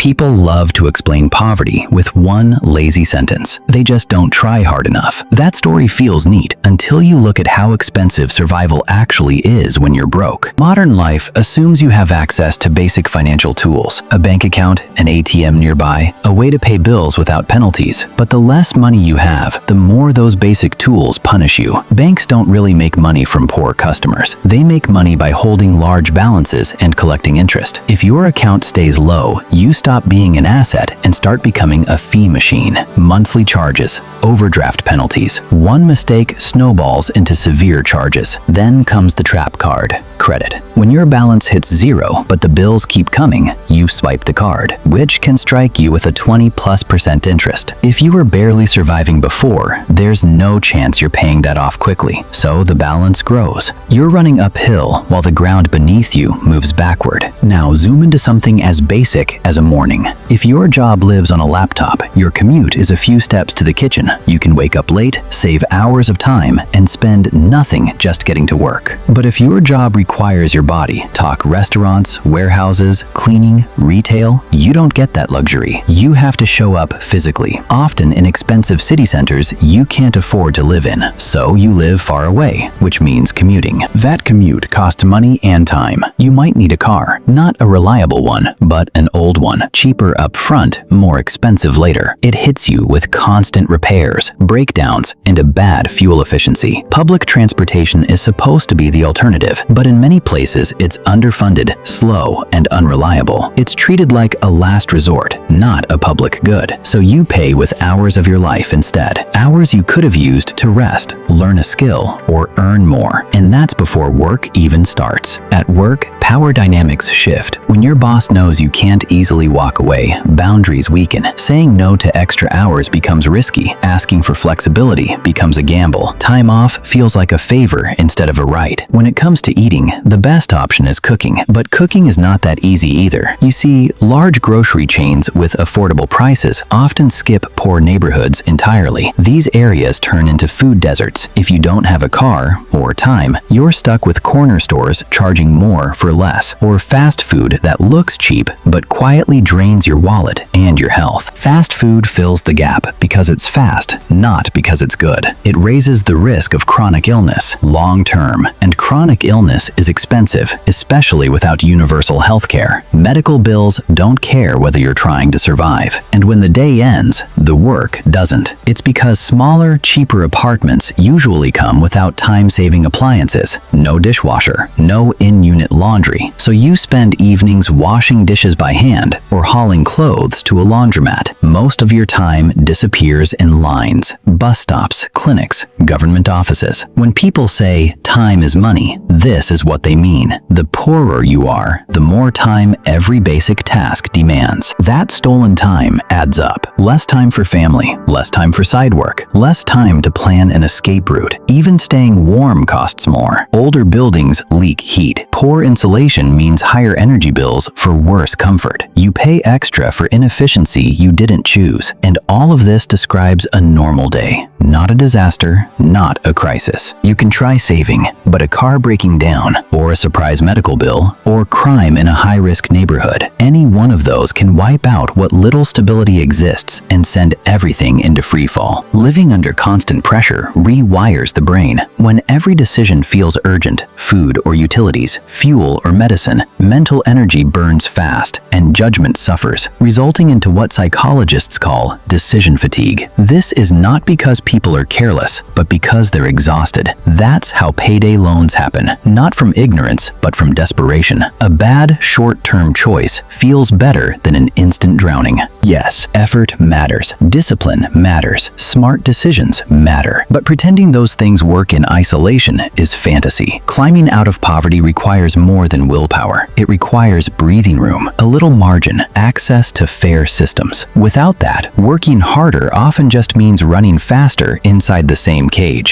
People love to explain poverty with one lazy sentence. They just don't try hard enough. That story feels neat until you look at how expensive survival actually is when you're broke. Modern life assumes you have access to basic financial tools, a bank account, an ATM nearby, a way to pay bills without penalties. But the less money you have, the more those basic tools punish you. Banks don't really make money from poor customers. They make money by holding large balances and collecting interest. If your account stays low, you stop being an asset and start becoming a fee machine. Monthly charges, overdraft penalties. One mistake snowballs into severe charges. Then comes the trap card, credit. When your balance hits zero, but the bills keep coming, you swipe the card, which can strike you with a 20+% interest. If you were barely surviving before, there's no chance you're paying that off quickly, so the balance grows. You're running uphill while the ground beneath you moves backward. Now zoom into something as basic as a morning. If your job lives on a laptop, your commute is a few steps to the kitchen. You can wake up late, save hours of time, and spend nothing just getting to work. But if your job requires your body, talk restaurants, warehouses, cleaning, retail, you don't get that luxury. You have to show up physically. Often in expensive city centers you can't afford to live in, so you live far away, which means commuting. That commute costs money and time. You might need a car, not a reliable one, but an old one, cheaper up front, more expensive later. It hits you with constant repairs, breakdowns, and a bad fuel efficiency. Public transportation is supposed to be the alternative, but in many places it's underfunded, slow, and unreliable. It's treated like a last resort, not a public good. So you pay with hours of your life instead. Hours you could have used to rest, learn a skill, or earn more. And that's before work even starts. At work, power dynamics shift. When your boss knows you can't easily walk away, boundaries weaken. Saying no to extra hours becomes risky. Asking for flexibility becomes a gamble. Time off feels like a favor instead of a right. When it comes to eating, the best option is cooking. But cooking is not that easy either. You see, large grocery chains with affordable prices often skip poor neighborhoods entirely. These areas turn into food deserts. If you don't have a car or time, you're stuck with corner stores charging more for less, or fast food that looks cheap but quietly drains your wallet and your health. Fast food fills the gap because it's fast, not because it's good. It raises the risk of chronic illness long term, and chronic illness is expensive, especially without universal health care. Medical bills don't care whether you're trying to survive, and when the day ends, the work doesn't. It's because smaller, cheaper apartments usually come without time-saving appliances, no dishwasher, no in-unit laundry, so you spend evenings washing dishes by hand or hauling clothes to a laundromat. Most of your time disappears in lines, bus stops, clinics, government offices. When people say time is money, this is what they mean. The poorer you are, the more time every basic task demands. That stolen time adds up. Less time for family, less time for side work, less time to plan an escape route. Even staying warm costs more. Older buildings leak heat. Poor insulation means higher energy bills for worse comfort. You pay extra for inefficiency you didn't choose. And all of this describes a normal day, not a disaster, not a crisis. You can try saving, but a car breaking down, or a surprise medical bill, or crime in a high-risk neighborhood, any one of those can wipe out what little stability exists and send everything into freefall. Living under constant pressure rewires the brain. When every decision feels urgent, food or utilities, fuel or medicine, mental energy burns fast and judgment suffers, resulting into what psychologists call decision fatigue. This is not because people are careless, but because they're exhausted. That's how payday loans happen, not from ignorance, but from desperation. A bad, short-term choice feels better than an instant drowning. Yes, effort matters. Discipline matters. Smart decisions matter. But pretending those things work in isolation is fantasy. Climbing out of poverty requires more than willpower. It requires breathing room, a little margin, access to fair systems. Without that, working harder often just means running faster inside the same cage.